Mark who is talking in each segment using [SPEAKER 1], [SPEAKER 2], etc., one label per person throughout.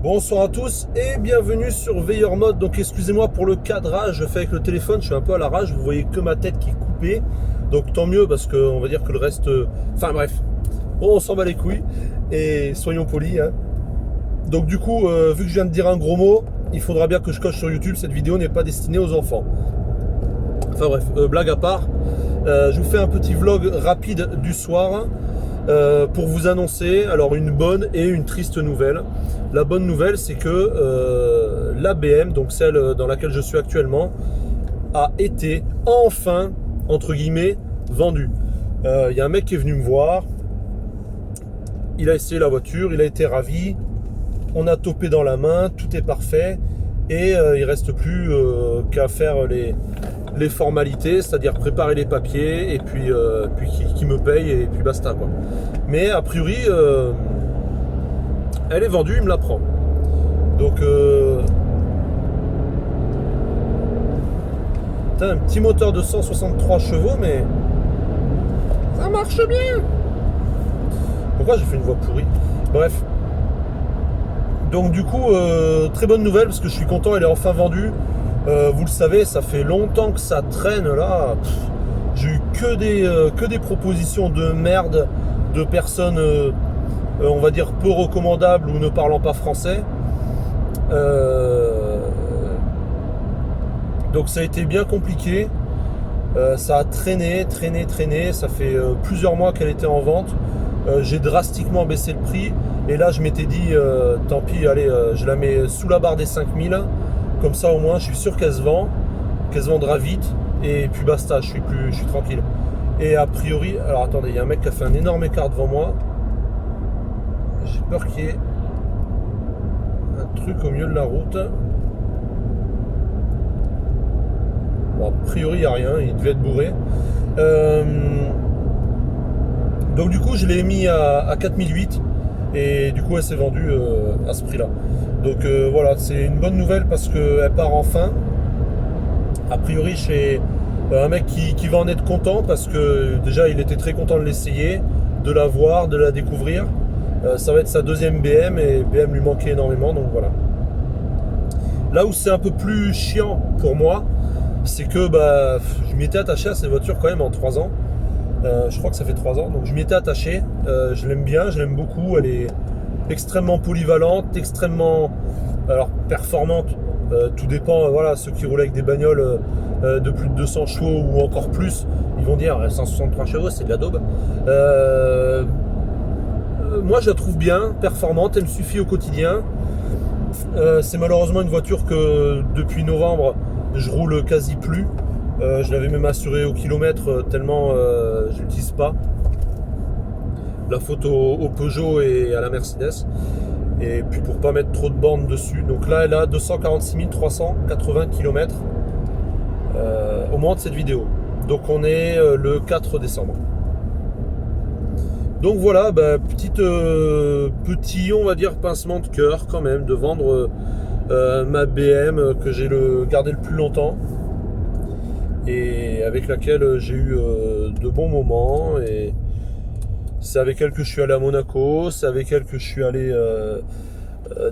[SPEAKER 1] Bonsoir à tous et bienvenue sur Veilleur Mode. Donc excusez-moi pour le cadrage, je fais avec le téléphone, je suis un peu à l'arrache, vous voyez que ma tête qui est coupée. Donc tant mieux parce qu'on va dire que le reste... Enfin bref, bon, on s'en bat les couilles et soyons polis. Hein. Donc du coup, vu que je viens de dire un gros mot, il faudra bien que je coche sur YouTube, cette vidéo n'est pas destinée aux enfants. Enfin bref, blague à part, je vous fais un petit vlog rapide du soir. Pour vous annoncer alors une bonne et une triste nouvelle. La bonne nouvelle, c'est que la BM, donc celle dans laquelle je suis actuellement, a été enfin, entre guillemets, vendue. Il y a un mec qui est venu me voir, il a essayé la voiture, il a été ravi, on a topé dans la main, tout est parfait, et il reste plus qu'à faire les formalités, c'est-à-dire préparer les papiers et puis qui me paye et puis basta quoi. Mais a priori elle est vendue, il me la prend. Donc un petit moteur de 163 chevaux mais ça marche bien. Pourquoi j'ai fait une voix pourrie? Bref. Donc du coup très bonne nouvelle parce que je suis content, elle est enfin vendue. Vous le savez, ça fait longtemps que ça traîne là. J'ai eu que des propositions de merde de personnes, on va dire, peu recommandables ou ne parlant pas français. Donc ça a été bien compliqué. Ça a traîné. Ça fait plusieurs mois qu'elle était en vente. J'ai drastiquement baissé le prix. Et là, je m'étais dit, tant pis, allez, je la mets sous la barre des 5000. Comme ça au moins je suis sûr qu'elle se vendra vite et puis basta, je suis tranquille. Et a priori, alors attendez, il y a un mec qui a fait un énorme écart devant moi. J'ai peur qu'il y ait un truc au milieu de la route. Bon, a priori il n'y a rien, il devait être bourré. Donc du coup je l'ai mis à 4008 et du coup elle s'est vendue à ce prix là. Donc voilà, c'est une bonne nouvelle parce qu'elle part enfin. A priori chez un mec qui va en être content parce que déjà il était très content de l'essayer, de la voir, de la découvrir. Ça va être sa deuxième BM et BM lui manquait énormément, donc voilà. Là où c'est un peu plus chiant pour moi, c'est que je m'étais attaché à cette voiture quand même en 3 ans. Je crois que ça fait 3 ans, donc je m'y étais attaché. Je l'aime bien, je l'aime beaucoup, elle est extrêmement polyvalente, extrêmement performante. Tout dépend, voilà, ceux qui roulent avec des bagnoles de plus de 200 chevaux ou encore plus, ils vont dire 163 chevaux, c'est de la daube. Moi, je la trouve bien, performante, elle me suffit au quotidien. C'est malheureusement une voiture que depuis novembre, je roule quasi plus. Je l'avais même assurée au kilomètre tellement je l'utilise pas. La faute au Peugeot et à la Mercedes. Et puis pour pas mettre trop de bornes dessus. Donc là, elle a 246 380 km au moment de cette vidéo. Donc on est le 4 décembre. Donc voilà, petit, on va dire, pincement de cœur quand même de vendre ma BM que j'ai gardé le plus longtemps. Et avec laquelle j'ai eu de bons moments. Et c'est avec elle que je suis allé à Monaco, c'est avec elle que je suis allé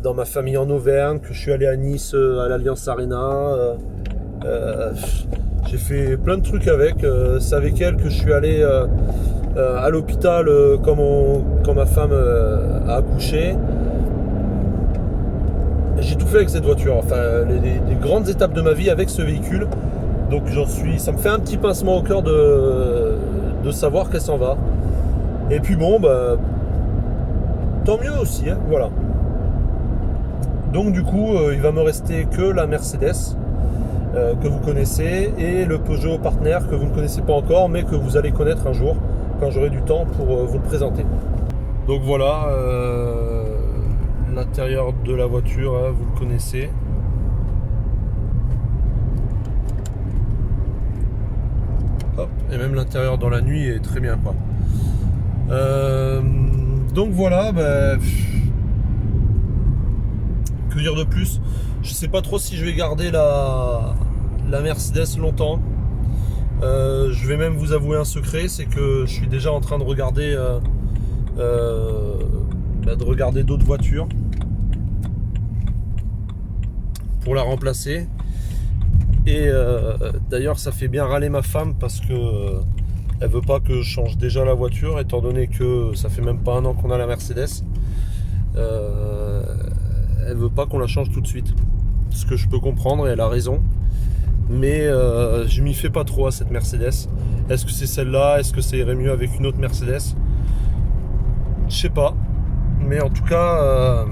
[SPEAKER 1] dans ma famille en Auvergne, que je suis allé à Nice à l'Alliance Arena. J'ai fait plein de trucs avec. C'est avec elle que je suis allé à l'hôpital quand ma femme a accouché. J'ai tout fait avec cette voiture, enfin les grandes étapes de ma vie avec ce véhicule. Donc ça me fait un petit pincement au cœur de savoir qu'elle s'en va. Et puis bon, tant mieux aussi, hein, voilà. Donc du coup, il va me rester que la Mercedes que vous connaissez et le Peugeot Partner que vous ne connaissez pas encore, mais que vous allez connaître un jour quand j'aurai du temps pour vous le présenter. Donc voilà, l'intérieur de la voiture, hein, vous le connaissez. Hop, et même l'intérieur dans la nuit est très bien quoi. Donc voilà, que dire de plus? Je sais pas trop si je vais garder la Mercedes longtemps. Je vais même vous avouer un secret, c'est que je suis déjà en train de regarder d'autres voitures. pour la remplacer. Et d'ailleurs ça fait bien râler ma femme parce que elle veut pas que je change déjà la voiture, étant donné que ça fait même pas un an qu'on a la Mercedes. Elle veut pas qu'on la change tout de suite, ce que je peux comprendre et elle a raison. Mais je m'y fais pas trop à cette Mercedes. Est-ce que c'est celle-là? Est-ce que ça irait mieux avec une autre Mercedes? Je sais pas. Mais en tout cas,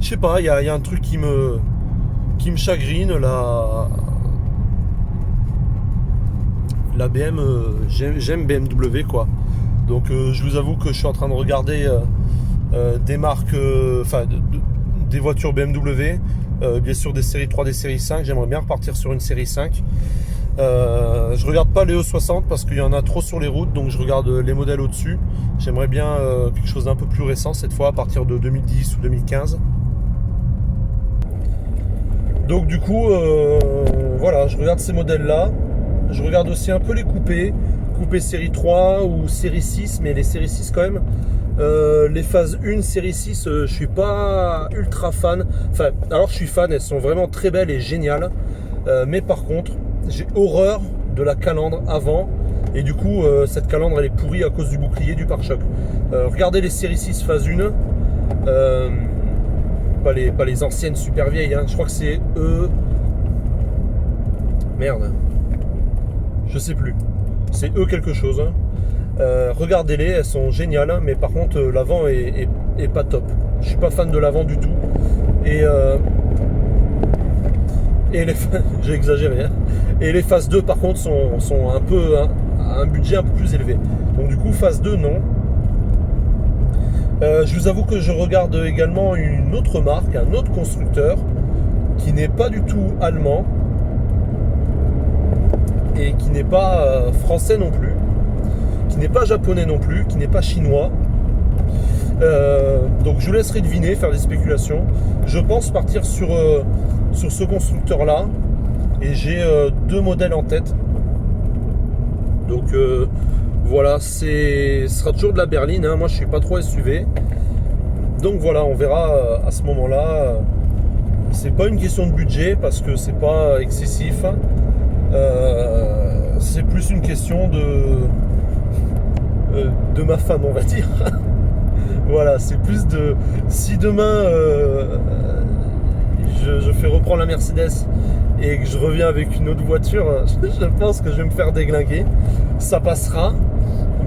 [SPEAKER 1] je sais pas, il y a un truc qui me chagrine. La BM, j'aime BMW quoi. Donc je vous avoue que je suis en train de regarder des marques, des voitures BMW, bien sûr des séries 3, des séries 5. J'aimerais bien repartir sur une série 5. Je regarde pas les E60 parce qu'il y en a trop sur les routes, donc je regarde les modèles au-dessus. J'aimerais bien quelque chose d'un peu plus récent cette fois, à partir de 2010 ou 2015. Donc du coup, voilà, je regarde ces modèles-là. Je regarde aussi un peu les coupés série 3 ou série 6, mais les séries 6 quand même. Les phases 1 série 6, je suis pas ultra fan. Enfin, alors je suis fan, elles sont vraiment très belles et géniales. Mais par contre, j'ai horreur de la calandre avant. Et du coup, cette calandre, elle est pourrie à cause du bouclier, du pare-choc. Regardez les séries 6 phase 1. Pas les anciennes super vieilles, hein. Je crois que c'est merde. Je sais plus. C'est quelque chose. Hein. Regardez-les, elles sont géniales, hein, mais par contre l'avant est pas top. Je suis pas fan de l'avant du tout. Et les j'ai exagéré. Hein. Et les phases 2 par contre sont un peu à un budget un peu plus élevé. Donc du coup phase 2 non. Je vous avoue que je regarde également une autre marque, un autre constructeur qui n'est pas du tout allemand et qui n'est pas français non plus, qui n'est pas japonais non plus, qui n'est pas chinois. Donc je vous laisserai deviner, faire des spéculations. Je pense partir sur ce constructeur là et j'ai deux modèles en tête. Donc voilà, ce sera toujours de la berline, hein. Moi je suis pas trop SUV. Donc voilà, on verra à ce moment là. C'est pas une question de budget parce que c'est pas excessif. C'est plus une question de ma femme, on va dire. Voilà, c'est plus de si demain je fais reprendre la Mercedes et que je reviens avec une autre voiture, je pense que je vais me faire déglinguer. Ça passera,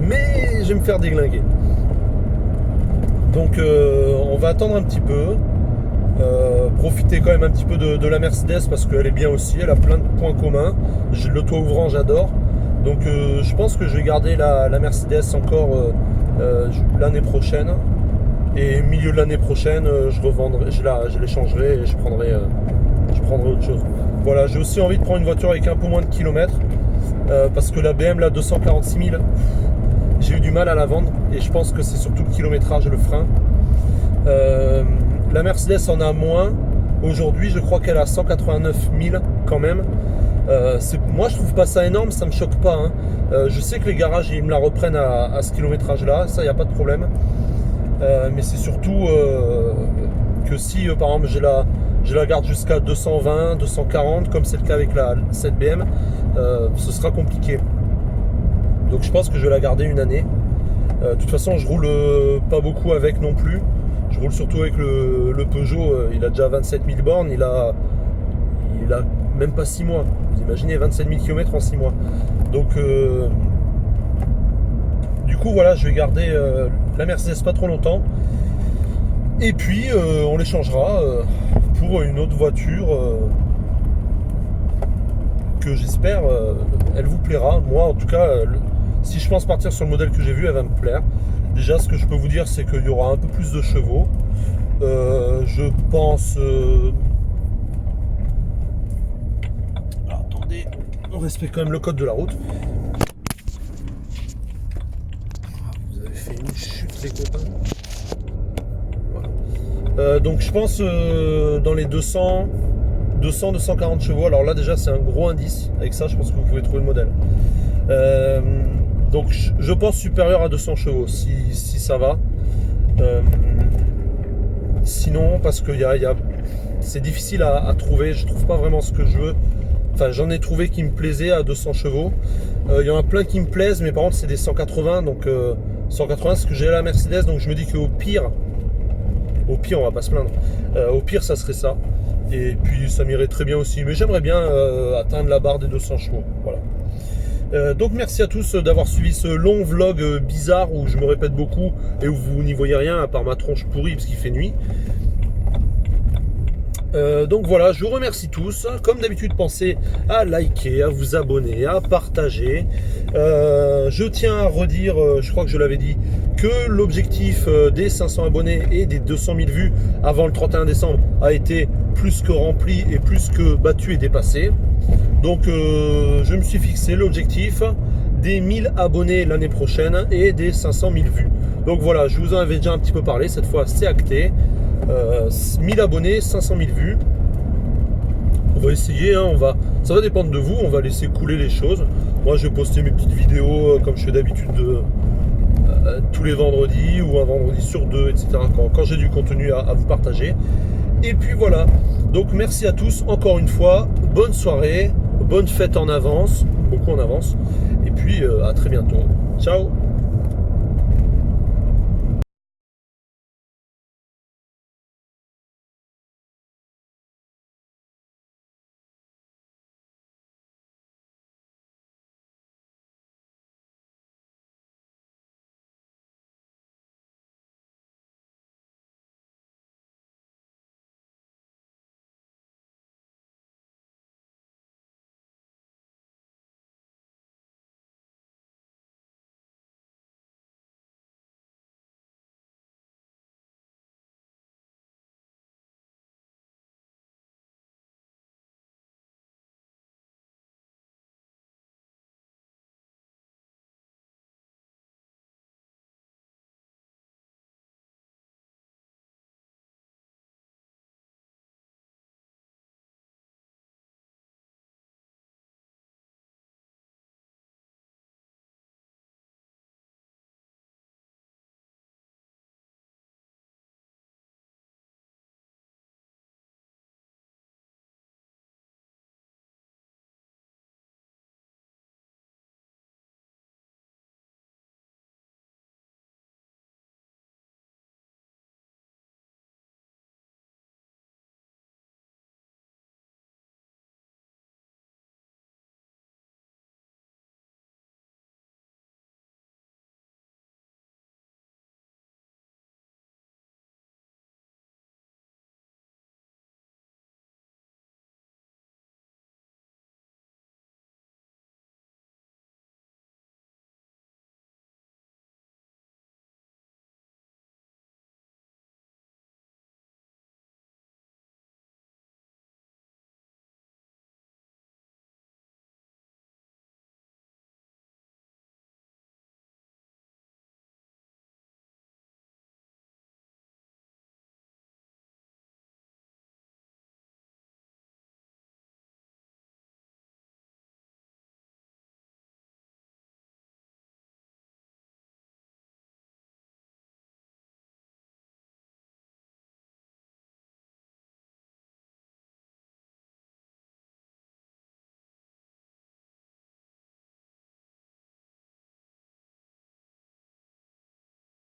[SPEAKER 1] mais je vais me faire déglinguer. Donc on va attendre un petit peu. Profiter quand même un petit peu de la Mercedes parce qu'elle est bien aussi, elle a plein de points communs. Le toit ouvrant, j'adore. Donc je pense que je vais garder la Mercedes encore l'année prochaine. Et milieu de l'année prochaine, je l'échangerai et je prendrai autre chose. Voilà, j'ai aussi envie de prendre une voiture avec un peu moins de kilomètres parce que la BM, la 246 000, j'ai eu du mal à la vendre et je pense que c'est surtout le kilométrage et le frein. La Mercedes en a moins. Aujourd'hui, je crois qu'elle a 189 000 quand même. Moi, je trouve pas ça énorme, ça me choque pas. Hein. Je sais que les garages, ils me la reprennent à ce kilométrage-là, ça, il n'y a pas de problème. Mais c'est surtout que si, par exemple, je la garde jusqu'à 220, 240, comme c'est le cas avec cette BM, ce sera compliqué. Donc, je pense que je vais la garder une année. De toute façon, je roule pas beaucoup avec non plus. Je roule surtout avec le Peugeot, il a déjà 27 000 bornes, il a même pas 6 mois. Vous imaginez 27 000 km en 6 mois. Donc du coup voilà, je vais garder la Mercedes pas trop longtemps. Et puis on les changera pour une autre voiture que j'espère elle vous plaira. Moi en tout cas, si je pense partir sur le modèle que j'ai vu, elle va me plaire. Déjà, ce que je peux vous dire, c'est qu'il y aura un peu plus de chevaux. Je pense... Alors, attendez, on respecte quand même le code de la route. Vous avez fait une chute, les copains. Voilà. Donc, je pense dans les 200-240 chevaux. Alors là, déjà, c'est un gros indice. Avec ça, je pense que vous pouvez trouver le modèle. Donc je pense supérieur à 200 chevaux si ça va. Sinon, parce que c'est difficile à trouver, je trouve pas vraiment ce que je veux. Enfin, j'en ai trouvé qui me plaisaient à 200 chevaux. Il y en a plein qui me plaisent, mais par contre, c'est des 180. Donc, 180, c'est ce que j'ai à la Mercedes. Donc, je me dis qu'au pire, on va pas se plaindre. Au pire, ça serait ça. Et puis, ça m'irait très bien aussi. Mais j'aimerais bien atteindre la barre des 200 chevaux. Voilà. Donc merci à tous d'avoir suivi ce long vlog bizarre où je me répète beaucoup et où vous n'y voyez rien à part ma tronche pourrie parce qu'il fait nuit. Donc voilà, je vous remercie tous. Comme d'habitude, pensez à liker, à vous abonner, à partager. Je tiens à redire, je crois que je l'avais dit, que l'objectif des 500 abonnés et des 200 000 vues avant le 31 décembre a été plus que rempli et plus que battu et dépassé. Donc je me suis fixé l'objectif des 1000 abonnés l'année prochaine et des 500 000 vues. Donc voilà, je vous en avais déjà un petit peu parlé, cette fois c'est acté. 1000 abonnés, 500 000 vues. On va essayer, hein, ça va dépendre de vous, on va laisser couler les choses. Moi je vais poster mes petites vidéos comme je fais d'habitude tous les vendredis ou un vendredi sur deux, etc. Quand j'ai du contenu à vous partager. Et puis voilà, donc merci à tous encore une fois, bonne soirée, bonne fête en avance, beaucoup en avance, et puis à très bientôt. Ciao.